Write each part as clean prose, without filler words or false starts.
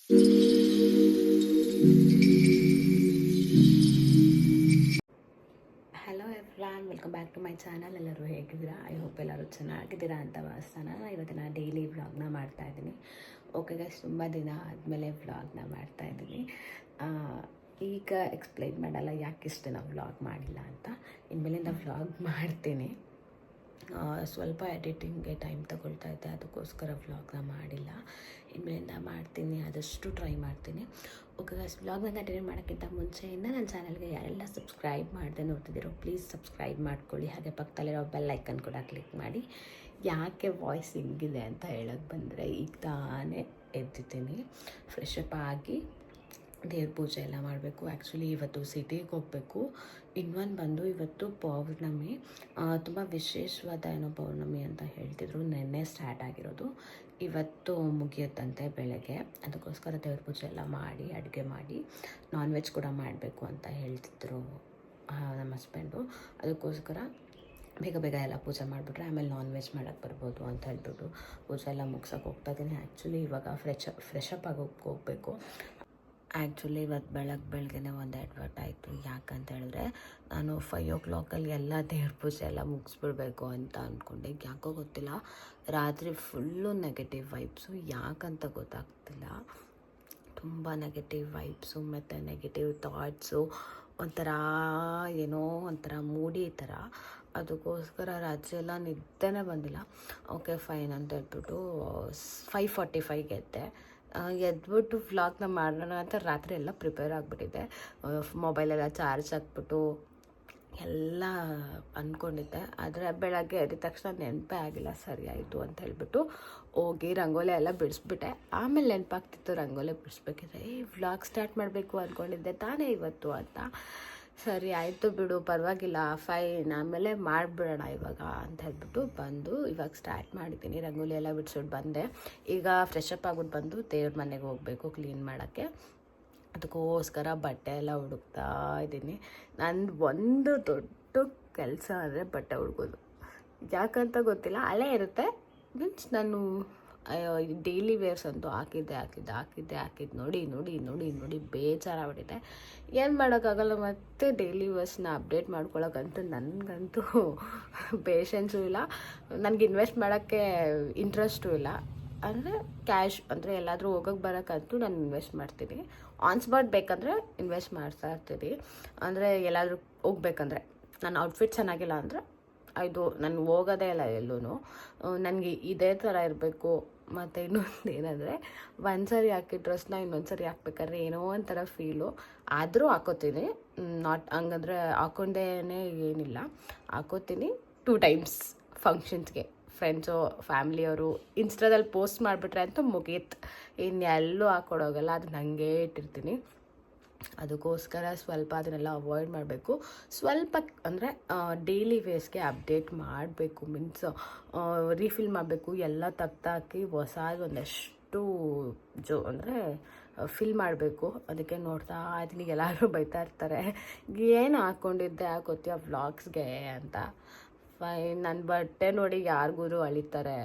Hello everyone, welcome back to my channel. ಎಲ್ಲರೂ ಹೇಗಿದ್ದೀರಾ? I hope ಎಲ್ಲರೂ ಚೆನ್ನಾಗಿದ್ದೀರಾ ಅಂತ ಭಾವಿಸ್ತಾನೆ. ನಾನು ಇವತ್ತಿನ ಡೈಲಿ ವ್ಲಾಗ್ನ ಮಾಡ್ತಾಯಿದ್ದೀನಿ. ಓಕೆ ಗೈಸ್, ತುಂಬ ದಿನ ಆದಮೇಲೆ ವ್ಲಾಗ್ನ ಮಾಡ್ತಾಯಿದ್ದೀನಿ. ಈಗ ಎಕ್ಸ್ಪ್ಲೈನ್ ಮಾಡಲ್ಲ ಯಾಕೆ ಇಷ್ಟು ದಿನ ವ್ಲಾಗ್ ಮಾಡಿಲ್ಲ ಅಂತ. ಇನ್ಮೇಲಿಂದ ವ್ಲಾಗ್ ಮಾಡ್ತೀನಿ. ಸ್ವಲ್ಪ ಎಡಿಟಿಂಗ್ಗೆ ಟೈಮ್ ತಗೊಳ್ತಾ ಇದ್ದೆ, ಅದಕ್ಕೋಸ್ಕರ ವ್ಲಾಗ್ನ ಮಾಡಿಲ್ಲ. ಇನ್ಮೇಲಿಂದ ಮಾಡ್ತೀನಿ, ಆದಷ್ಟು ಟ್ರೈ ಮಾಡ್ತೀನಿ. ಓಕೆ ಗೈಸ್, ವ್ಲಾಗ್ನ ಕಂಟಿನ್ಯೂ ಮಾಡೋಕ್ಕಿಂತ ಮುಂಚೆಯಿಂದ ನನ್ನ ಚಾನಲ್ಗೆ ಯಾರೆಲ್ಲ ಸಬ್ಸ್ಕ್ರೈಬ್ ಮಾಡದೆ ನೋಡ್ತಿದ್ದೀರೋ ಪ್ಲೀಸ್ ಸಬ್ಸ್ಕ್ರೈಬ್ ಮಾಡ್ಕೊಳ್ಳಿ. ಹಾಗೆ ಪಕ್ಕದಲ್ಲಿರೋ ಬೆಲ್ ಐಕನ್ ಕೂಡ ಕ್ಲಿಕ್ ಮಾಡಿ. ಯಾಕೆ ವಾಯ್ಸ್ ಹಿಂಗಿದೆ ಅಂತ ಹೇಳೋಕ್ಕೆ ಬಂದರೆ, ಈಗ ತಾನೇ ಎದ್ದಿದ್ದೀನಿ, ಫ್ರೆಶ್ ಅಪ್ ಆಗಿ ದೇವ್ರ ಪೂಜೆ ಎಲ್ಲ ಮಾಡಬೇಕು. ಆ್ಯಕ್ಚುಲಿ ಇವತ್ತು ಸಿಟಿಗೆ ಹೋಗಬೇಕು. ಇನ್ನೊಂದು ಬಂದು ಇವತ್ತು ಪೌರ್ಣಮಿ, ತುಂಬ ವಿಶೇಷವಾದ ಏನೋ ಪೌರ್ಣಮಿ ಅಂತ ಹೇಳ್ತಿದ್ರು. ನೆನ್ನೆ ಸ್ಟಾರ್ಟ್ ಆಗಿರೋದು, ಇವತ್ತು ಮುಗಿಯುತ್ತಂತೆ ಬೆಳಗ್ಗೆ. ಅದಕ್ಕೋಸ್ಕರ ದೇವ್ರ ಪೂಜೆ ಎಲ್ಲ ಮಾಡಿ ಅಡುಗೆ ಮಾಡಿ ನಾನ್ ವೆಜ್ ಕೂಡ ಮಾಡಬೇಕು ಅಂತ ಹೇಳ್ತಿದ್ರು ನಮ್ಮ ಹಸ್ಬೆಂಡು. ಅದಕ್ಕೋಸ್ಕರ ಬೇಗ ಬೇಗ ಎಲ್ಲ ಪೂಜೆ ಮಾಡಿಬಿಟ್ರೆ ಆಮೇಲೆ ನಾನ್ ವೆಜ್ ಮಾಡೋಕ್ಕೆ ಬರ್ಬೋದು ಅಂತ ಹೇಳ್ಬಿಟ್ಟು ಪೂಜೆ ಎಲ್ಲ ಮುಗ್ಸೋಕೆ ಹೋಗ್ತಾ ಇದ್ದೀನಿ. ಆ್ಯಕ್ಚುಲಿ ಇವಾಗ ಫ್ರೆಶ್ ಅಪ್ ಆಗಿ ಹೋಗಬೇಕು. ಆ್ಯಕ್ಚುಲಿ ಇವತ್ತು ಬೆಳಗ್ಗೆ ಒಂದು ಅಡ್ವರ್ಟ್ ಆಯಿತು. ಯಾಕಂತ ಹೇಳಿದ್ರೆ, ನಾನು 5 o'clock ಎಲ್ಲ ದೇವ್ರ ಪೂಜೆ ಎಲ್ಲ ಮುಗಿಸ್ಬಿಡ್ಬೇಕು ಅಂತ ಅಂದ್ಕೊಂಡೆ. ಯಾಕೋ ಗೊತ್ತಿಲ್ಲ, ರಾತ್ರಿ ಫುಲ್ಲು ನೆಗೆಟಿವ್ ವೈಬ್ಸು. ಯಾಕಂತ ಗೊತ್ತಾಗ್ತಿಲ್ಲ, ತುಂಬ ನೆಗೆಟಿವ್ ವೈಬ್ಸು ಮತ್ತು ನೆಗೆಟಿವ್ ಥಾಟ್ಸು, ಒಂಥರ ಏನೋ ಒಂಥರ ಮೂಡಿ ಥರ. ಅದಕ್ಕೋಸ್ಕರ ರಾತ್ರಿ ಎಲ್ಲ ನಿದ್ದೆನೇ ಬಂದಿಲ್ಲ. ಓಕೆ ಫೈನ್ ಅಂತ ಹೇಳ್ಬಿಟ್ಟು 5:45ಗೆ ಎದ್ದೆ. ಎದ್ಬಿಟ್ಟು ವ್ಲಾಗ್ನ ಮಾಡೋಣ ಅಂತ ರಾತ್ರಿ ಎಲ್ಲ ಪ್ರಿಪೇರ್ ಆಗಿಬಿಟ್ಟಿದ್ದೆ. ಮೊಬೈಲೆಲ್ಲ ಚಾರ್ಜ್ ಹಾಕ್ಬಿಟ್ಟು ಎಲ್ಲ ಅಂದ್ಕೊಂಡಿದ್ದೆ. ಆದರೆ ಬೆಳಗ್ಗೆ ಎದ್ದ ತಕ್ಷಣ ನೆನಪೇ ಆಗಿಲ್ಲ. ಸರಿ ಆಯಿತು ಅಂತ ಹೇಳ್ಬಿಟ್ಟು ಹೋಗಿ ರಂಗೋಲಿ ಎಲ್ಲ ಬಿಡಿಸ್ಬಿಟ್ಟೆ. ಆಮೇಲೆ ನೆನಪಾಗ್ತಿತ್ತು ರಂಗೋಲಿ ಬಿಡಿಸ್ಬೇಕಿದ್ರೆ ವ್ಲಾಗ್ ಸ್ಟಾರ್ಟ್ ಮಾಡಬೇಕು ಅಂದ್ಕೊಂಡಿದ್ದೆ ತಾನೇ ಇವತ್ತು ಅಂತ. ಸರಿ ಆಯಿತು ಬಿಡು, ಪರವಾಗಿಲ್ಲ, ಫೈನ್, ಆಮೇಲೆ ಮಾಡಿಬಿಡೋಣ ಇವಾಗ ಅಂತ ಹೇಳ್ಬಿಟ್ಟು ಬಂದು ಇವಾಗ ಸ್ಟಾರ್ಟ್ ಮಾಡಿದ್ದೀನಿ. ರಂಗೋಲಿ ಎಲ್ಲ ಬಿಡಿಸ್ಬಿಟ್ಟು ಬಂದೆ. ಈಗ ಫ್ರೆಶ್ ಅಪ್ ಆಗ್ಬಿಟ್ಟು ಬಂದು ದೇವ್ರ ಮನೆಗೆ ಹೋಗಬೇಕು ಕ್ಲೀನ್ ಮಾಡೋಕ್ಕೆ. ಅದಕ್ಕೋಸ್ಕರ ಬಟ್ಟೆ ಎಲ್ಲ ಹುಡುಕ್ತಾ ಇದ್ದೀನಿ. ನಂದು ಒಂದು ದೊಡ್ಡ ಕೆಲಸ ಅಂದರೆ ಬಟ್ಟೆ ಹುಡುಕೋದು. ಯಾಕಂತ ಗೊತ್ತಿಲ್ಲ, ಹಳೆ ಇರುತ್ತೆ. ಮೀನ್ಸ್ ನಾನು ಡೈಲಿ ವೇರ್ಸ್ ಅಂತೂ ಹಾಕಿದ್ದೆ ನೋಡಿ ಬೇಜಾರಾಗ್ಬಿಟ್ಟಿದೆ. ಏನು ಮಾಡೋಕ್ಕಾಗಲ್ಲ. ಮತ್ತು ಡೈಲಿ ವೇರ್ಸ್ನ ಅಪ್ಡೇಟ್ ಮಾಡ್ಕೊಳ್ಳೋಕ್ಕಂತೂ ನನಗಂತೂ ಪೇಷನ್ಸು ಇಲ್ಲ. ನನಗೆ ಇನ್ವೆಸ್ಟ್ ಮಾಡೋಕ್ಕೆ ಇಂಟ್ರೆಸ್ಟು ಇಲ್ಲ. ಅಂದರೆ ಕ್ಯಾಶ್ ಅಂದರೆ ಎಲ್ಲಾದರೂ ಹೋಗೋಕ್ಕೆ ಬರೋಕ್ಕಂತೂ ನಾನು ಇನ್ವೆಸ್ಟ್ ಮಾಡ್ತೀನಿ. ಆನ್ ಸ್ಪಾಟ್ ಬೇಕಂದರೆ ಇನ್ವೆಸ್ಟ್ ಮಾಡ್ತಾ ಇರ್ತೀನಿ. ಅಂದರೆ ಎಲ್ಲಾದರೂ ಹೋಗ್ಬೇಕಂದ್ರೆ ನನ್ನ ಔಟ್ಫಿಟ್ ಚೆನ್ನಾಗಿಲ್ಲ ಅಂದರೆ ಇದು ನಾನು ಹೋಗೋದೇ ಇಲ್ಲ ಎಲ್ಲೂ. ನನಗೆ ಇದೇ ಥರ ಇರಬೇಕು. ಮತ್ತು ಇನ್ನೊಂದು ಏನಂದರೆ, ಒಂದ್ಸರಿ ಹಾಕಿದ ಡ್ರೆಸ್ನ ಇನ್ನೊಂದ್ಸರಿ ಹಾಕ್ಬೇಕಾದ್ರೆ ಏನೋ ಒಂಥರ ಫೀಲು. ಆದರೂ ಹಾಕೋತೀನಿ, ಹಂಗಂದರೆ ಹಾಕೊಂಡೇ ಏನಿಲ್ಲ, ಹಾಕೋತೀನಿ 2 times ಫಂಕ್ಷನ್ಸ್ಗೆ. ಫ್ರೆಂಡ್ಸು ಫ್ಯಾಮ್ಲಿಯವರು ಇನ್ಸ್ಟಾದಲ್ಲಿ ಪೋಸ್ಟ್ ಮಾಡಿಬಿಟ್ರೆ ಅಂತೂ ಮುಗೀತು, ಇನ್ನೆಲ್ಲೂ ಹಾಕ್ಕೊಡೋಗಲ್ಲ. ಅದು ನನಗೆ ಇಟ್ಟಿರ್ತೀನಿ. ಅದಕ್ಕೋಸ್ಕರ ಸ್ವಲ್ಪ ಅದನ್ನೆಲ್ಲ ಅವಾಯ್ಡ್ ಮಾಡಬೇಕು. ಸ್ವಲ್ಪ ಅಂದರೆ ಡೈಲಿ ವೇಸ್ಗೆ ಅಪ್ಡೇಟ್ ಮಾಡಬೇಕು. ಮೀನ್ಸ್ ರೀಫಿಲ್ ಮಾಡಬೇಕು. ಎಲ್ಲ ತೆಗ್ದಾಕಿ ಹೊಸದು ಒಂದಷ್ಟು ಅಂದರೆ ಫಿಲ್ ಮಾಡಬೇಕು. ಅದಕ್ಕೆ ನೋಡ್ತಾ ಇದೀನಿ. ಎಲ್ಲರೂ ಬೈತಾ ಇರ್ತಾರೆ, ಏನು ಹಾಕ್ಕೊಂಡಿದ್ದೆ ಹಾಕೋತೀಯ ವ್ಲಾಗ್ಸ್ಗೆ ಅಂತ. ಫೈನ್, ನನ್ನ ಬಟ್ಟೆ ನೋಡಿ ಯಾರಿಗೂ ಅಳಿತಾರೆ.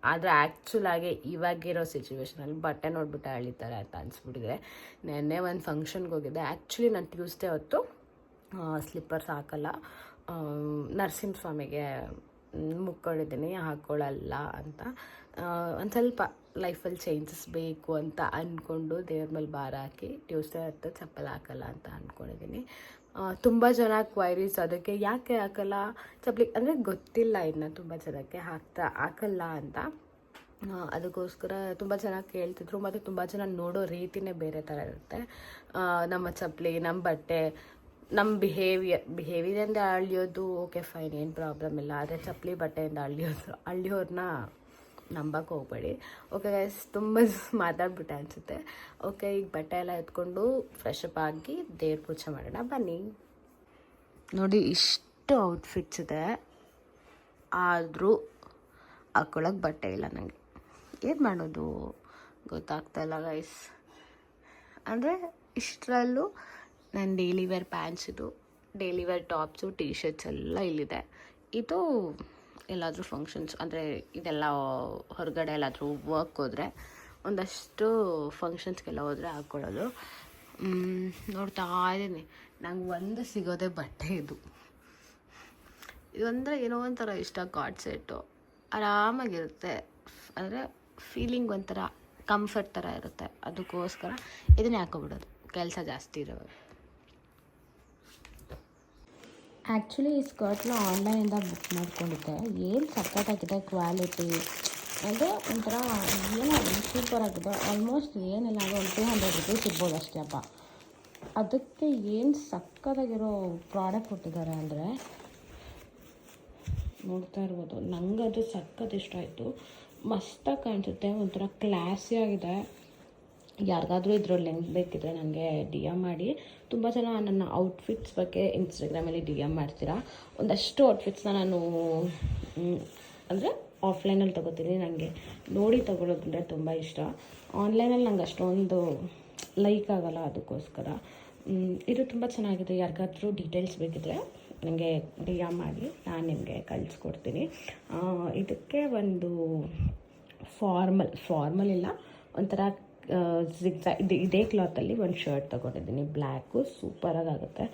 ಆದರೆ ಆ್ಯಕ್ಚುಲಾಗಿ ಇವಾಗಿರೋ ಸಿಚುವೇಷನಲ್ಲಿ ಬಟ್ಟೆ ನೋಡಿಬಿಟ್ಟು ಅಳಿತಾರೆ ಅಂತ ಅನಿಸ್ಬಿಟ್ಟಿದೆ. ನೆನ್ನೆ ಒಂದು ಫಂಕ್ಷನ್ಗೆ ಹೋಗಿದ್ದೆ. ಆ್ಯಕ್ಚುಲಿ ನಾನು ಟ್ಯೂಸ್ಡೇ ಹೊತ್ತು ಸ್ಲಿಪ್ಪರ್ಸ್ ಹಾಕಲ್ಲ, ನರಸಿಂಹಸ್ವಾಮಿಗೆ ಮುಕ್ಕೊಂಡಿದ್ದೀನಿ, ಹಾಕ್ಕೊಳ್ಳಲ್ಲ ಅಂತ. ಒಂದು ಸ್ವಲ್ಪ ಲೈಫಲ್ಲಿ ಚೇಂಜಸ್ ಬೇಕು ಅಂತ ಅಂದ್ಕೊಂಡು ದೇವ್ರ ಮೇಲೆ ಭಾರ ಹಾಕಿ ಟ್ಯೂಸ್ಡೇ ಹೊತ್ತು ಚಪ್ಪಲ್ ಹಾಕಲ್ಲ ಅಂತ ಅಂದ್ಕೊಂಡಿದ್ದೀನಿ. ತುಂಬ ಜನ ಕ್ವೈರೀಸ್ ಅದಕ್ಕೆ ಯಾಕೆ ಹಾಕಲ್ಲ ಚಪ್ಪಲಿ ಅಂದರೆ ಗೊತ್ತಿಲ್ಲ ಇನ್ನು ತುಂಬ ಜನಕ್ಕೆ ಹಾಕಲ್ಲ ಅಂತ. ಅದಕ್ಕೋಸ್ಕರ ತುಂಬ ಜನ ಕೇಳ್ತಿದ್ರು. ಮತ್ತು ತುಂಬ ಜನ ನೋಡೋ ರೀತಿಯೇ ಬೇರೆ ಥರ ಇರುತ್ತೆ. ನಮ್ಮ ಚಪ್ಪಲಿ, ನಮ್ಮ ಬಟ್ಟೆ, ನಮ್ಮ ಬಿಹೇವಿಯರಿಂದ ಅಳಿಯೋದು ಓಕೆ ಫೈನ್, ಏನು ಪ್ರಾಬ್ಲಮ್ ಇಲ್ಲ. ಆದರೆ ಚಪ್ಪಲಿ ಬಟ್ಟೆಯಿಂದ ಅಳಿಯೋರನ್ನ ನಂಬಕ್ಕೆ ಹೋಗಬೇಡಿ. ಓಕೆ ಗೈಸ್, ತುಂಬ ಮಾತಾಡ್ಬಿಟ್ಟೆ ಅನಿಸುತ್ತೆ. ಓಕೆ, ಈಗ ಬಟ್ಟೆ ಎಲ್ಲ ಎತ್ಕೊಂಡು ಫ್ರೆಶ್ ಅಪ್ ಆಗಿ ದೇವ್ರ ಪೂಜೆ ಮಾಡೋಣ ಬನ್ನಿ. ನೋಡಿ, ಇಷ್ಟು ಔಟ್ಫಿಟ್ಸ್ ಇದೆ, ಆದರೂ ಹಾಕ್ಕೊಳಕ್ಕೆ ಬಟ್ಟೆ ಇಲ್ಲ ನನಗೆ. ಏನು ಮಾಡೋದು ಗೊತ್ತಾಗ್ತಾಯಿಲ್ಲ ಗೈಸ್. ಅಂದರೆ ಇಷ್ಟರಲ್ಲೂ ನನ್ನ ಡೈಲಿ ವೇರ್ ಪ್ಯಾಂಟ್ಸಿದು, daily wear tops, T shirts ಎಲ್ಲ ಇಲ್ಲಿದೆ. ಇದು ಎಲ್ಲಾದರೂ ಫಂಕ್ಷನ್ಸ್ ಅಂದರೆ ಇದೆಲ್ಲ ಹೊರಗಡೆ ಎಲ್ಲಾದರೂ ವರ್ಕ್ ಹೋದರೆ ಒಂದಷ್ಟು ಫಂಕ್ಷನ್ಸ್ಗೆಲ್ಲ ಹೋದರೆ ಹಾಕ್ಕೊಳ್ಳೋದು. ನೋಡ್ತಾ ಇದ್ದೀನಿ, ನಂಗೆ ಒಂದು ಸಿಗೋದೆ ಬಟ್ಟೆ ಇದಂದರೆ ಏನೋ ಒಂಥರ ಇಷ್ಟ. ಕಾರ್ಡ್ ಸೆಟ್ಟು ಆರಾಮಾಗಿರುತ್ತೆ, ಅಂದರೆ ಫೀಲಿಂಗ್ ಒಂಥರ ಕಂಫರ್ಟ್ ಥರ ಇರುತ್ತೆ. ಅದಕ್ಕೋಸ್ಕರ ಇದನ್ನೇ ಹಾಕೋಬಿಡೋದು ಕೆಲಸ ಜಾಸ್ತಿ ಇರೋದು. ಆ್ಯಕ್ಚುಲಿ ಈ ಸ್ಕರ್ಟ್ನ ಆನ್ಲೈನಿಂದ ಬುಕ್ ಮಾಡ್ಕೊಂಡಿದ್ದೆ. ಏನು ಸಖತ್ತಾಗಿದೆ ಕ್ವಾಲಿಟಿ, ಅಂದರೆ ಒಂಥರ ಏನೋ ಸೂಪರಾಗಿದೆ. ಆಲ್ಮೋಸ್ಟ್ ಏನಿಲ್ಲ ಅಂದರೆ ಒಂದು 200 ರುಪೀಸ್ ಇರ್ಬೋದು ಅಷ್ಟೇ ಅಪ್ಪ. ಅದಕ್ಕೆ ಏನು ಸಕ್ಕತ್ತಾಗಿರೋ ಪ್ರಾಡಕ್ಟ್ ಕೊಟ್ಟಿದ್ದಾರೆ ಅಂದರೆ ನೋಡ್ತಾ ಇರ್ಬೋದು. ನನಗೆ ಅದು ಸಖತ್ ಇಷ್ಟ ಆಯಿತು. ಮಸ್ತಾಗಿ ಕಾಣಿಸುತ್ತೆ, ಒಂಥರ ಕ್ಲಾಸಿ ಆಗಿದೆ. ಯಾರಿಗಾದ್ರೂ ಇದ್ರಲ್ಲಿ ಲಿಂಕ್ ಬೇಕಿದ್ರೆ ನನಗೆ ಡಿ ಎಮ್ ಮಾಡಿ. ತುಂಬ ಜನ ನನ್ನ ಔಟ್ಫಿಟ್ಸ್ ಬಗ್ಗೆ ಇನ್ಸ್ಟಾಗ್ರಾಮಲ್ಲಿ ಡಿ ಎಮ್ ಮಾಡ್ತೀರಾ. ಒಂದಷ್ಟು ಔಟ್ಫಿಟ್ಸ್ನ ನಾನು ಅಂದರೆ ಆಫ್ಲೈನಲ್ಲಿ ತೊಗೋತೀನಿ. ನನಗೆ ನೋಡಿ ತೊಗೊಳೋದಂದರೆ ತುಂಬ ಇಷ್ಟ. ಆನ್ಲೈನಲ್ಲಿ ನಂಗೆ ಅಷ್ಟೊಂದು ಲೈಕ್ ಆಗೋಲ್ಲ, ಅದಕ್ಕೋಸ್ಕರ ಇದು ತುಂಬ ಚೆನ್ನಾಗಿದೆ. ಯಾರಿಗಾದ್ರೂ ಡೀಟೇಲ್ಸ್ ಬೇಕಿದ್ರೆ ನನಗೆ ಡಿ ಎಮ್ ಮಾಡಿ, ನಾನು ನಿಮಗೆ ಕಳಿಸ್ಕೊಡ್ತೀನಿ. ಇದಕ್ಕೆ ಒಂದು ಫಾರ್ಮಲ್ ಇಲ್ಲ, ಒಂಥರ ಇದೇ ಕ್ಲಾತಲ್ಲಿ ಒಂದು ಶರ್ಟ್ ತೊಗೊಂಡಿದ್ದೀನಿ, ಬ್ಲ್ಯಾಕು. ಸೂಪರಾಗುತ್ತೆ.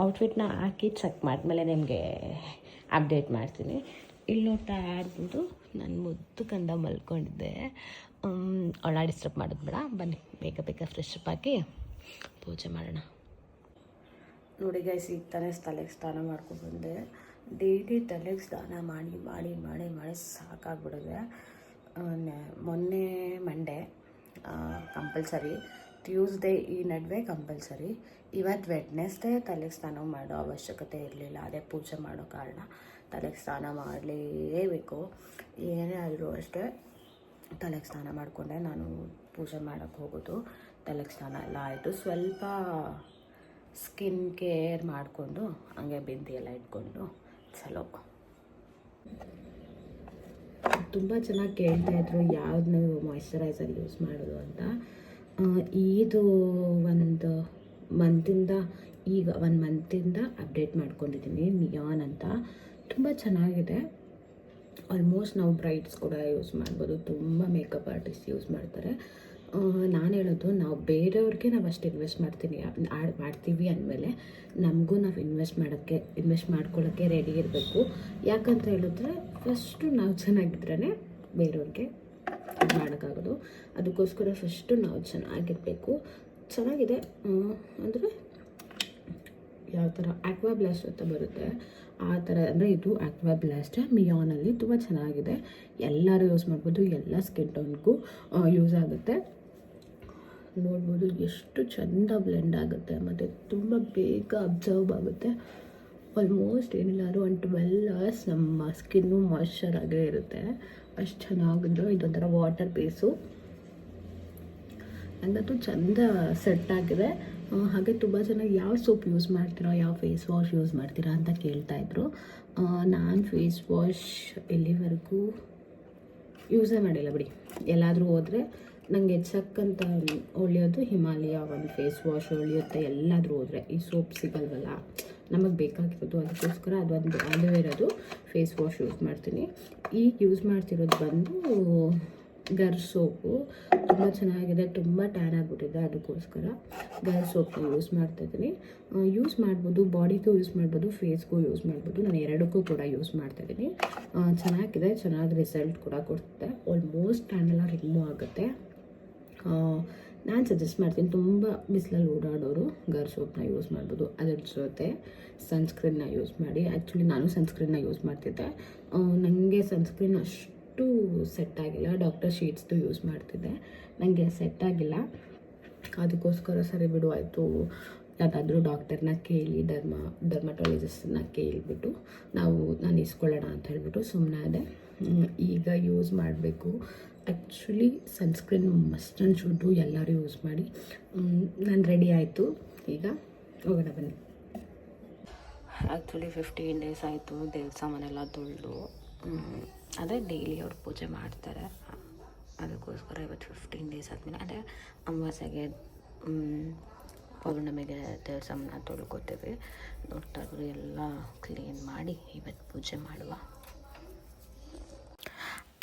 ಔಟ್ಫಿಟ್ನ ಹಾಕಿ ಚೆಕ್ ಮಾಡಿದ್ಮೇಲೆ ನಿಮಗೆ ಅಪ್ಡೇಟ್ ಮಾಡ್ತೀನಿ. ಇಲ್ಲಿ ನೋಡ್ತಾ ಇರ್ಬೋದು, ನಾನು ಮುದ್ದು ಕಂದ ಮಲ್ಕೊಂಡಿದ್ದೆ. ಅವಳ ಡಿಸ್ಟರ್ಬ್ ಮಾಡೋದು ಬೇಡ, ಬನ್ನಿ ಬೇಗ ಫ್ರೆಶ್ ಅಪ್ ಆಗಿ ಪೂಜೆ ಮಾಡೋಣ. ನೋಡಿ ಗೈಸ್, ಈಗ ತಲೆಗೆ ಸ್ನಾನ ಮಾಡ್ಕೊಂಡು ಬಂದೆ. ಡೈಲಿ ತಲೆಗೆ ಸ್ನಾನ ಮಾಡಿ ಮಾಡಿ ಮಾಡಿ ಮಾಡಿ ಸಾಕಾಗ್ಬಿಡಿದೆ. ಮೊನ್ನೆ ಮಂಡೇ ಕಂಪಲ್ಸರಿ, ಟ್ಯೂಸ್ಡೇ ಈ ನಡುವೆ ಕಂಪಲ್ಸರಿ, ಇವತ್ತು ವೆಡ್ನೆಸ್ಡೇ ತಲೆಗೆ ಸ್ನಾನ ಮಾಡೋ ಅವಶ್ಯಕತೆ ಇರಲಿಲ್ಲ. ಅದೇ ಪೂಜೆ ಮಾಡೋ ಕಾರಣ ತಲೆಗೆ ಸ್ನಾನ ಮಾಡಲೇಬೇಕು. ಏನೇ ಆದರೂ ಅಷ್ಟೇ ತಲೆಗೆ ಸ್ನಾನ ಮಾಡಿಕೊಂಡೆ ನಾನು ಪೂಜೆ ಮಾಡೋಕ್ಕೆ ಹೋಗೋದು. ತಲೆಗೆ ಸ್ನಾನ ಎಲ್ಲ ಆಯಿತು. ಸ್ವಲ್ಪ ಸ್ಕಿನ್ ಕೇರ್ ಮಾಡಿಕೊಂಡು ಹಂಗೆ ಬಿಂದಿ ಎಲ್ಲ ಇಟ್ಕೊಂಡು ಚಲೋ. ತುಂಬ ಚೆನ್ನಾಗಿ ಕೇಳ್ತಾಯಿದ್ರು ಯಾವ್ದು ಮಾಯ್ಶ್ಚರೈಸರ್ ಯೂಸ್ ಮಾಡೋದು ಅಂತ. ಇದು ಒಂದು ಮಂತಿಂದ ಅಪ್ಡೇಟ್ ಮಾಡ್ಕೊಂಡಿದ್ದೀನಿ, ನಿಯಾನ್ ಅಂತ. ತುಂಬ ಚೆನ್ನಾಗಿದೆ. ಆಲ್ಮೋಸ್ಟ್ ನಾವು ಬ್ರೈಡ್ಸ್ ಕೂಡ ಯೂಸ್ ಮಾಡ್ಬೋದು, ತುಂಬ ಮೇಕಪ್ ಆರ್ಟಿಸ್ಟ್ ಯೂಸ್ ಮಾಡ್ತಾರೆ. ನಾನು ಹೇಳೋದು, ನಾವು ಬೇರೆಯವ್ರಿಗೆ ನಾವು ಅಷ್ಟು ಇನ್ವೆಸ್ಟ್ ಮಾಡ್ತೀವಿ ಅಂದಮೇಲೆ ನಮಗೂ ನಾವು ಇನ್ವೆಸ್ಟ್ ಮಾಡ್ಕೊಳ್ಳೋಕ್ಕೆ ರೆಡಿ ಇರಬೇಕು. ಯಾಕಂತ ಹೇಳಿದ್ರೆ ಫಸ್ಟು ನಾವು ಚೆನ್ನಾಗಿದ್ರೇ ಬೇರೆಯವ್ರಿಗೆ ಇದು ಮಾಡೋಕ್ಕಾಗೋದು. ಅದಕ್ಕೋಸ್ಕರ ಫಸ್ಟು ನಾವು ಚೆನ್ನಾಗಿರಬೇಕು. ಚೆನ್ನಾಗಿದೆ ಅಂದರೆ ಯಾವ ಥರ ಆಕ್ವಾ ಬ್ಲಾಸ್ಟ್ ಅಂತ ಬರುತ್ತೆ ಆ ಥರ, ಅಂದರೆ ಇದು ಆಕ್ವಾ ಬ್ಲಾಸ್ಟ್ ಮಿಯಾನಲ್ಲಿ ತುಂಬ ಚೆನ್ನಾಗಿದೆ. ಎಲ್ಲರೂ ಯೂಸ್ ಮಾಡ್ಬೋದು, ಎಲ್ಲ ಸ್ಕಿನ್ ಟೋನ್ಗೂ ಯೂಸ್ ಆಗುತ್ತೆ. ನೋಡ್ಬೋದು ಎಷ್ಟು ಚೆಂದ ಬ್ಲೆಂಡ್ ಆಗುತ್ತೆ ಮತ್ತು ತುಂಬ ಬೇಗ ಅಬ್ಸರ್ವ್ ಆಗುತ್ತೆ. ಆಲ್ಮೋಸ್ಟ್ ಏನಿಲ್ಲಾದರೂ ಒಂದು 12 hours ನಮ್ಮ ಸ್ಕಿನ್ನು ಮಾಯ್ಶ್ಚರ್ ಆಗೇ ಇರುತ್ತೆ. ಅಷ್ಟು ಚೆನ್ನಾಗಿದ್ದು. ಇದೊಂಥರ ವಾಟರ್ ಬೇಸು, ನನಗಂತೂ ಚೆಂದ ಸೆಟ್ ಆಗಿದೆ. ಹಾಗೆ ತುಂಬ ಜನ ಯಾವ ಸೋಪ್ ಯೂಸ್ ಮಾಡ್ತೀರಾ, ಯಾವ ಫೇಸ್ ವಾಶ್ ಯೂಸ್ ಮಾಡ್ತೀರಾ ಅಂತ ಕೇಳ್ತಾಯಿದ್ರು. ನಾನು ಫೇಸ್ ವಾಶ್ ಎಲ್ಲಿವರೆಗೂ ಯೂಸೇ ಮಾಡಿಲ್ಲ ಬಿಡಿ. ಎಲ್ಲಾದರೂ ಹೋದರೆ ನನಗೆ ಸಕ್ಕಂತ ಒಳ್ಳೆಯೋದು ಹಿಮಾಲಯ ಒಂದು ಫೇಸ್ ವಾಶ್ ಒಳ್ಳೆಯುತ್ತೆ. ಎಲ್ಲಾದರೂ ಹೋದರೆ ಈ ಸೋಪ್ ಸಿಗಲ್ವಲ್ಲ ನಮಗೆ ಬೇಕಾಗಿರೋದು, ಅದಕ್ಕೋಸ್ಕರ ಅದೊಂದು ಅಲೋವೆರಾದು ಫೇಸ್ ವಾಶ್ ಯೂಸ್ ಮಾಡ್ತೀನಿ. ಈಗ ಯೂಸ್ ಮಾಡ್ತಿರೋದು ಬಂದು ಗರ್ ಸೋಪು. ತುಂಬ ಚೆನ್ನಾಗಿದೆ, ತುಂಬ ಟ್ಯಾನ್ ಆಗಿಬಿಟ್ಟಿದೆ, ಅದಕ್ಕೋಸ್ಕರ ಗರ್ ಸೋಪ್ನ ಯೂಸ್ ಮಾಡ್ತಾಯಿದ್ದೀನಿ. ಯೂಸ್ ಮಾಡ್ಬೋದು, ಬಾಡಿಗೂ ಯೂಸ್ ಮಾಡ್ಬೋದು, ಫೇಸ್ಗೂ ಯೂಸ್ ಮಾಡ್ಬೋದು. ನಾನು ಎರಡಕ್ಕೂ ಕೂಡ ಯೂಸ್ ಮಾಡ್ತಾಯಿದ್ದೀನಿ. ಚೆನ್ನಾಗಿದೆ, ಚೆನ್ನಾಗಿ ರಿಸಲ್ಟ್ ಕೂಡ ಕೊಡ್ತದೆ. ಆಲ್ಮೋಸ್ಟ್ ಟ್ಯಾನೆಲ್ಲ ರಿಮೂವ್ ಆಗುತ್ತೆ. ನಾನು ಸಜೆಸ್ಟ್ ಮಾಡ್ತೀನಿ, ತುಂಬ ಬಿಸಿಲಲ್ಲಿ ಓಡಾಡೋರು ಗರ್ ಸೋಪ್ನ ಯೂಸ್ ಮಾಡ್ಬೋದು. ಅದರ ಜೊತೆ ಸನ್ಸ್ಕ್ರೀನ್ನ ಯೂಸ್ ಮಾಡಿ. ಆ್ಯಕ್ಚುಲಿ ನಾನು ಸನ್ಸ್ಕ್ರೀನ್ನ ಯೂಸ್ ಮಾಡ್ತಿದ್ದೆ, ನನಗೆ ಸನ್ಸ್ಕ್ರೀನ್ ಅಷ್ಟು ಸೆಟ್ ಆಗಿಲ್ಲ. ಡಾಕ್ಟರ್ ಶೀಟ್ಸ್ದು ಯೂಸ್ ಮಾಡ್ತಿದ್ದೆ, ನನಗೆ ಸೆಟ್ ಆಗಿಲ್ಲ. ಅದಕ್ಕೋಸ್ಕರ ಸರಿ ಬಿಡು ಆಯಿತು, ಯಾವುದಾದ್ರೂ ಡಾಕ್ಟರ್ನ ಕೇಳಿ ಡರ್ಮಟಾಲಜಿಸ್ಟನ್ನ ಕೇಳಿಬಿಟ್ಟು ನಾನು ಇಸ್ಕೊಳ್ಳೋಣ ಅಂತ ಹೇಳ್ಬಿಟ್ಟು ಸುಮ್ಮನೆ ಅದೇ. ಈಗ ಯೂಸ್ ಮಾಡಬೇಕು. Actually sunscreen must and should, ಎಲ್ಲರೂ ಯೂಸ್ ಮಾಡಿ. ನಾನು ರೆಡಿ ಆಯಿತು, ಈಗ ಹೋಗೋಣ ಬನ್ನಿ. ಆ್ಯಕ್ಚುಲಿ 15 days ಆಯಿತು ದೇವ್ರ ಸಾಮಾನೆಲ್ಲ ತೊಳೆದು. ಅದೇ ಡೈಲಿ ಅವ್ರು ಪೂಜೆ ಮಾಡ್ತಾರೆ, ಅದಕ್ಕೋಸ್ಕರ ಇವತ್ತು 15 days ಆದಮೇಲೆ ಅದೇ ಅಮಾವಾಸ್ಯೆಗೆ ಪೌರ್ಣಮಿಗೆ ದೇವ್ರ ಸಾಮಾನ ತೊಳ್ಕೊತೀವಿ. ನೋಡ್ತಾ ಇದ್ರು ಎಲ್ಲ ಕ್ಲೀನ್ ಮಾಡಿ ಇವತ್ತು ಪೂಜೆ ಮಾಡುವ.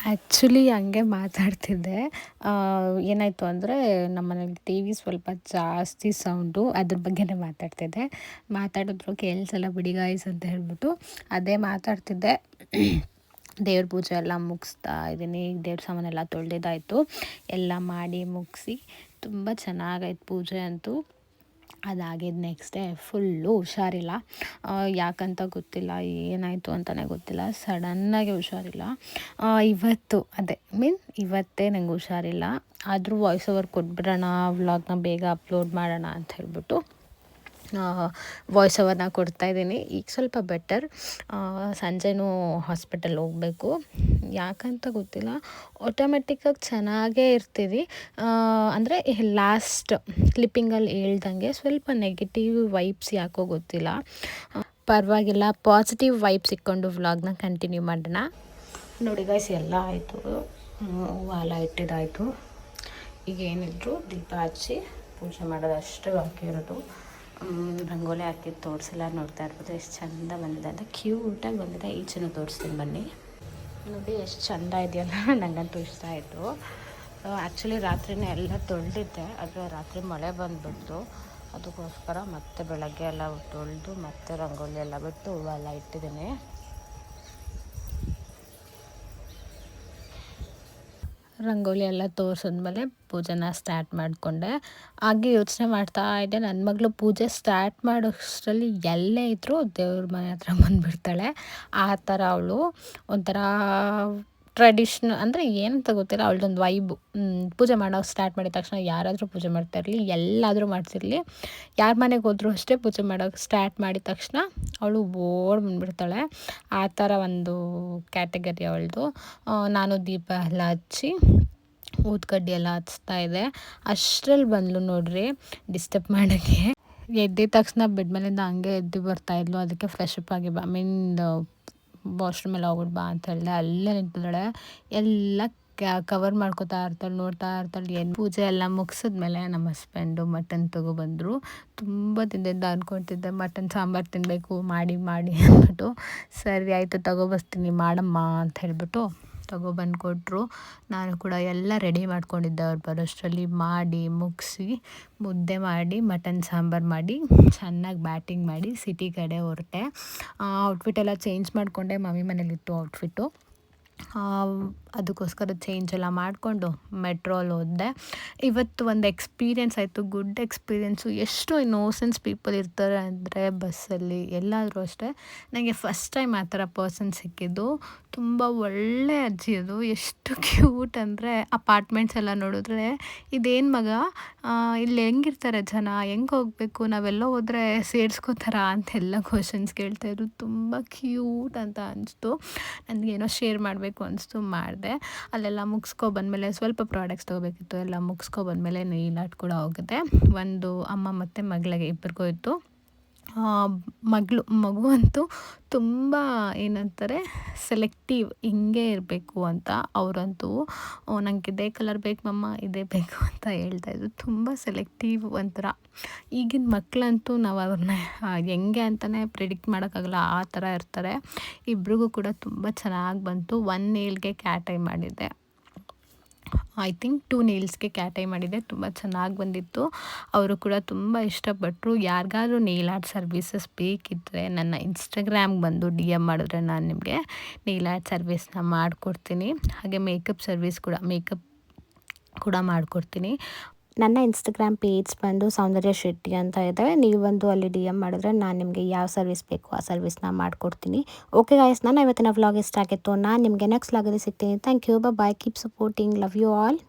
ಆ್ಯಕ್ಚುಲಿ ಹಂಗೆ ಮಾತಾಡ್ತಿದ್ದೆ. ಏನಾಯಿತು ಅಂದರೆ ನಮ್ಮ ಮನೇಲಿ ಟಿ ವಿ ಸ್ವಲ್ಪ ಜಾಸ್ತಿ ಸೌಂಡು, ಅದ್ರ ಬಗ್ಗೆನೇ ಮಾತಾಡ್ತಿದ್ದೆ. ಮಾತಾಡಿದ್ರು ಕೇಳಿಸಲ್ಲ ಬಿಡಿ ಗಾಯ್ಸ್ ಅಂತ ಹೇಳ್ಬಿಟ್ಟು ಅದೇ ಮಾತಾಡ್ತಿದ್ದೆ. ದೇವ್ರ ಪೂಜೆ ಎಲ್ಲ ಮುಗಿಸ್ತಾ ಇದ್ದೀನಿ. ದೇವ್ರ ಸಾಮಾನೆಲ್ಲ ತೊಳೆದಿದ್ದಾಯಿತು. ಎಲ್ಲ ಮಾಡಿ ಮುಗಿಸಿ ತುಂಬ ಚೆನ್ನಾಗಾಯ್ತು ಪೂಜೆ ಅಂತೂ. ಅದಾಗಿದ್ದು ನೆಕ್ಸ್ಟ್ ಡೇ ಫುಲ್ಲು ಹುಷಾರಿಲ್ಲ. ಯಾಕಂತ ಗೊತ್ತಿಲ್ಲ, ಏನಾಯಿತು ಅಂತಲೇ ಗೊತ್ತಿಲ್ಲ, ಸಡನ್ನಾಗಿ ಹುಷಾರಿಲ್ಲ. ಇವತ್ತು ಇವತ್ತೇ ನಂಗೆ ಹುಷಾರಿಲ್ಲ. ಆದರೂ ವಾಯ್ಸ್ ಓವರ್ ಕೊಟ್ಬಿಡೋಣ, ವ್ಲಾಗ್ನ ಬೇಗ ಅಪ್ಲೋಡ್ ಮಾಡೋಣ ಅಂತ ಹೇಳ್ಬಿಟ್ಟು ವಾಯ್ಸ್ ಓವರ್ನ ಕೊಡ್ತಾಯಿದ್ದೀನಿ. ಈಗ ಸ್ವಲ್ಪ ಬೆಟರ್. ಸಂಜೆನೂ ಹಾಸ್ಪಿಟಲ್ ಹೋಗಬೇಕು. ಯಾಕಂತ ಗೊತ್ತಿಲ್ಲ, ಆಟೋಮೆಟಿಕ್ಕಾಗಿ ಚೆನ್ನಾಗೇ ಇರ್ತೀವಿ. ಅಂದರೆ ಲಾಸ್ಟ್ ಕ್ಲಿಪ್ಪಿಂಗಲ್ಲಿ ಹೇಳ್ದಂಗೆ ಸ್ವಲ್ಪ ನೆಗೆಟಿವ್ ವೈಬ್ಸ್ ಯಾಕೋ ಗೊತ್ತಿಲ್ಲ. ಪರವಾಗಿಲ್ಲ, ಪಾಸಿಟಿವ್ ವೈಬ್ಸ್ ಇಟ್ಕೊಂಡು ವ್ಲಾಗ್ನ ಕಂಟಿನ್ಯೂ ಮಾಡೋಣ. ನೋಡಿ ಗೈಸ್, ಎಲ್ಲ ಆಯಿತು. ಹೂವೆಲ್ಲ ಇಟ್ಟಿದ್ದಾಯಿತು. ಈಗ ಏನಿದ್ರು ದೀಪ ಹಚ್ಚಿ ಪೂಜೆ ಮಾಡೋದಷ್ಟೇ ಬಾಕಿ ಇರೋದು. ರಂಗೋಲಿ ಹಾಕಿದ್ದು ತೋರಿಸಿಲ್ಲ, ನೋಡ್ತಾ ಇರ್ಬೋದು ಎಷ್ಟು ಚೆಂದ ಬಂದಿದೆ ಅಂತ. ಕ್ಯೂಟಾಗಿ ಬಂದಿದೆ. ಈಚೆನೂ ತೋರಿಸ್ತೀನಿ ಬನ್ನಿ. ನೋಡಿ ಎಷ್ಟು ಚೆಂದ ಇದೆಯಲ್ಲ, ನನಗಂತೂ ಇಷ್ಟ ಆಯಿತು. ಆ್ಯಕ್ಚುಲಿ ರಾತ್ರಿನೇ ಎಲ್ಲ ತೊಳೆದಿದ್ದೆ, ಆದರೆ ರಾತ್ರಿ ಮಳೆ ಬಂದುಬಿಡ್ತು. ಅದಕ್ಕೋಸ್ಕರ ಮತ್ತೆ ಬೆಳಗ್ಗೆ ಎಲ್ಲ ತೊಳೆದು ಮತ್ತೆ ರಂಗೋಲಿ ಎಲ್ಲ ಬಿಟ್ಟು ಹೂವೆಲ್ಲ ಇಟ್ಟಿದ್ದೀನಿ. ರಂಗೋಲಿ ಎಲ್ಲ ತೋರಿಸಿದ್ಮೇಲೆ ಪೂಜೆನ ಸ್ಟಾರ್ಟ್ ಮಾಡಿಕೊಂಡೆ. ಹಾಗೆ ಯೋಚನೆ ಮಾಡ್ತಾ ಇದ್ದೆ, ನನ್ನ ಮಗಳು ಪೂಜೆ ಸ್ಟಾರ್ಟ್ ಮಾಡೋಷ್ಟರಲ್ಲಿ ಎಲ್ಲೇ ಇದ್ದರೂ ದೇವ್ರ ಮನೆ ಹತ್ರ ಬಂದುಬಿಡ್ತಾಳೆ. ಆ ಥರ ಅವಳು ಒಂಥರ ಟ್ರೆಡಿಷ್ನಲ್, ಅಂದರೆ ಏನಂತ ಗೊತ್ತಿಲ್ಲ, ಅವಳದೊಂದು ವೈಬು. ಪೂಜೆ ಮಾಡೋಕೆ ಸ್ಟಾರ್ಟ್ ಮಾಡಿದ ತಕ್ಷಣ ಯಾರಾದರೂ ಪೂಜೆ ಮಾಡ್ತಾ ಇರಲಿ, ಎಲ್ಲಾದರೂ ಮಾಡ್ತಿರಲಿ, ಯಾರ ಮನೆಗೆ ಹೋದರೂ ಅಷ್ಟೇ ಪೂಜೆ ಮಾಡೋಕೆ ಸ್ಟಾರ್ಟ್ ಮಾಡಿದ ತಕ್ಷಣ ಅವಳು ಓಡಿ ಬಂದುಬಿಡ್ತಾಳೆ. ಆ ಥರ ಒಂದು ಕ್ಯಾಟಗರಿ ಅವಳದು. ನಾನು ದೀಪ ಎಲ್ಲ ಹಚ್ಚಿ ಊದ್ಕಡ್ಡಿ ಎಲ್ಲ ಹಚ್ತಾ ಇದೆ. ಅಷ್ಟರಲ್ಲಿ ಬಂದ್ಲು ನೋಡ್ರಿ, ಡಿಸ್ಟರ್ಬ್ ಮಾಡೋಕ್ಕೆ. ಎದ್ದಿದ ತಕ್ಷಣ ಬೆಡ್ ಮೇಲಿಂದ ಹಂಗೆ ಎದ್ದು ಬರ್ತಾಯಿದ್ಲು. ಅದಕ್ಕೆ ಫ್ರೆಶ್ ಅಪ್ ಆಗಿ ಬಾ, ವಾಶ್ರೂಮ್ ಎಲ್ಲ ಹೋಗ್ಬಿಟ್ಟು ಬಾ ಅಂತ ಹೇಳಿದೆ. ಅಲ್ಲೇ ನಿಂತಿದ್ದಾಳೆ, ಎಲ್ಲ ಕವರ್ ಮಾಡ್ಕೋತಾ ಇರ್ತಾಳೆ, ನೋಡ್ತಾ ಇರ್ತಾಳೆ. ಏನು ಪೂಜೆ ಎಲ್ಲ ಮುಗಿಸಿದ್ಮೇಲೆ ನಮ್ಮ ಹಸ್ಬೆಂಡು ಮಟನ್ ತೊಗೊಬಂದರು. ತುಂಬ ದಿನದಿಂದ ಅಂದ್ಕೊತಿದ್ದೆ ಮಟನ್ ಸಾಂಬಾರು ತಿನ್ನಬೇಕು ಮಾಡಿ ಅಂದ್ಬಿಟ್ಟು. ಸರಿ ಆಯಿತು ತೊಗೊಬರ್ತೀನಿ ಮಾಡಮ್ಮ ಅಂತ ಹೇಳ್ಬಿಟ್ಟು ತೊಗೊಬಂದು ಕೊಟ್ಟರು. ನಾನು ಕೂಡ ಎಲ್ಲ ರೆಡಿ ಮಾಡ್ಕೊಂಡಿದ್ದೆ. ಅವ್ರು ಬರೋಷ್ಟರಲ್ಲಿ ಮಾಡಿ ಮುಗಿಸಿ ಮುದ್ದೆ ಮಾಡಿ ಮಟನ್ ಸಾಂಬಾರು ಮಾಡಿ ಚೆನ್ನಾಗಿ ಬ್ಯಾಟಿಂಗ್ ಮಾಡಿ ಸಿಟಿ ಕಡೆ ಹೊರಟೆ. ಔಟ್ಫಿಟ್ಟೆಲ್ಲ ಚೇಂಜ್ ಮಾಡಿಕೊಂಡೆ. ಮಮ್ಮಿ ಮನೇಲಿತ್ತು ಔಟ್ಫಿಟ್ಟು, ಅದಕ್ಕೋಸ್ಕರ ಚೇಂಜ್ ಎಲ್ಲ ಮಾಡಿಕೊಂಡು ಮೆಟ್ರೋಲ್ಲಿ ಹೋದೆ. ಇವತ್ತು ಒಂದು ಎಕ್ಸ್ಪೀರಿಯೆನ್ಸ್ ಆಯಿತು, ಗುಡ್ ಎಕ್ಸ್ಪೀರಿಯೆನ್ಸು. ಎಷ್ಟು ಇನ್ನೋಸೆನ್ಸ್ ಪೀಪಲ್ ಇರ್ತಾರೆ ಅಂದರೆ ಬಸ್ಸಲ್ಲಿ ಎಲ್ಲಾದರೂ ಅಷ್ಟೇ. ನನಗೆ ಫಸ್ಟ್ ಟೈಮ್ ಆ ಥರ ಪರ್ಸನ್ ಸಿಕ್ಕಿದ್ದು. ತುಂಬ ಒಳ್ಳೆ ಅಜ್ಜಿ ಅದು. ಎಷ್ಟು ಕ್ಯೂಟ್ ಅಂದರೆ ಅಪಾರ್ಟ್ಮೆಂಟ್ಸ್ ಎಲ್ಲ ನೋಡಿದ್ರೆ ಇದೇನು ಮಗ, ಇಲ್ಲಿ ಹೆಂಗಿರ್ತಾರೆ ಜನ, ಹೆಂಗೆ ಹೋಗಬೇಕು, ನಾವೆಲ್ಲ ಹೋದರೆ ಸೇರಿಸ್ಕೋತಾರ ಅಂತೆಲ್ಲ ಕ್ವಶನ್ಸ್ ಕೇಳ್ತಾಯಿದ್ರು. ತುಂಬ ಕ್ಯೂಟ್ ಅಂತ ಅನಿಸ್ತು. ನನಗೇನೋ ಶೇರ್ ಮಾಡಬೇಕು ಅನಿಸ್ತು, ಮಾಡಿದೆ. ಅಲ್ಲೆಲ್ಲ ಮುಗಿಸ್ಕೊಬಂದ್ಮೇಲೆ ಸ್ವಲ್ಪ ಪ್ರಾಡಕ್ಟ್ಸ್ ತೊಗೋಬೇಕಿತ್ತು. ಎಲ್ಲ ಮುಗಿಸ್ಕೊಬಂದ್ಮೇಲೆ ನೀಲ್ ಆರ್ಟ್ ಕೂಡ ಹೋಗಿದೆ. ಒಂದು ಅಮ್ಮ ಮತ್ತು ಮಗಳಿಗೆ ಇಬ್ಬರಿಗೂ ಇತ್ತು. ಮಗು ಅಂತೂ ತುಂಬ ಏನಂತಾರೆ ಸೆಲೆಕ್ಟಿವ್, ಹಿಂಗೆ ಇರಬೇಕು ಅಂತ. ಅವರಂತೂ ನನಗೆ ಇದೇ ಕಲರ್ ಬೇಕು ಮಮ್ಮ, ಇದೇ ಬೇಕು ಅಂತ ಹೇಳ್ತಾಯಿದ್ರು. ತುಂಬ ಸೆಲೆಕ್ಟಿವ್ ಒಂಥರ. ಈಗಿನ ಮಕ್ಕಳಂತೂ ನಾವು ಅವ್ರನ್ನ ಹೆಂಗೆ ಅಂತಲೇ ಪ್ರಿಡಿಕ್ಟ್ ಮಾಡೋಕ್ಕಾಗಲ್ಲ, ಆ ಥರ ಇರ್ತಾರೆ. ಇಬ್ರಿಗೂ ಕೂಡ ತುಂಬ ಚೆನ್ನಾಗಿ ಬಂತು. 1 ನೇಲ್ಗೆ ಕ್ಯಾಟ್ ಐ ಮಾಡಿದ್ದೆ, ಐ ಥಿಂಕ್ 2 ನೇಲ್ಸ್ಗೆ ಕ್ಯಾಟ್ ಐ ಮಾಡಿದ್ದೆ. ತುಂಬ ಚೆನ್ನಾಗಿ ಬಂದಿತ್ತು. ಅವರು ಕೂಡ ತುಂಬ ಇಷ್ಟಪಟ್ಟರು. ಯಾರಿಗಾದ್ರೂ ನೇಲ್ ಆರ್ಟ್ ಸರ್ವೀಸಸ್ ಬೇಕಿದ್ದರೆ ನನ್ನ ಇನ್ಸ್ಟಾಗ್ರಾಮ್ಗೆ ಬಂದು DM ಮಾಡಿದ್ರೆ ನಾನು ನಿಮಗೆ ನೇಲ್ ಆರ್ಟ್ ಸರ್ವಿಸ್ನ ಮಾಡಿಕೊಡ್ತೀನಿ. ಹಾಗೆ ಮೇಕಪ್ ಸರ್ವಿಸ್ ಕೂಡ ಮಾಡಿಕೊಡ್ತೀನಿ. ನನ್ನ ಇನ್ಸ್ಟಾಗ್ರಾಮ್ ಪೇಜ್ ಬಂದು ಸೌಂದರ್ಯ ಶೆಟ್ಟಿ ಅಂತ ಇದೆ. ನೀವು ಬಂದು ಅಲ್ಲಿ DM ಮಾಡಿದ್ರೆ ನಾನು ನಿಮಗೆ ಯಾವ ಸರ್ವಿಸ್ ಬೇಕು ಆ ಸರ್ವಿಸ್ನ ಮಾಡಿಕೊಡ್ತೀನಿ. ಓಕೆ ಗಾಯ್ಸ್, ನನ್ನ ಇವತ್ತಿನ ವ್ಲಾಗ್ ಇಷ್ಟ ಆಗಿತ್ತು. ನಾನು ನಿಮಗೆ ನೆಕ್ಸ್ಟ್ ವ್ಲಾಗಲ್ಲಿ ಸಿಗ್ತೀನಿ. Thank you, bye, keep supporting, love you all.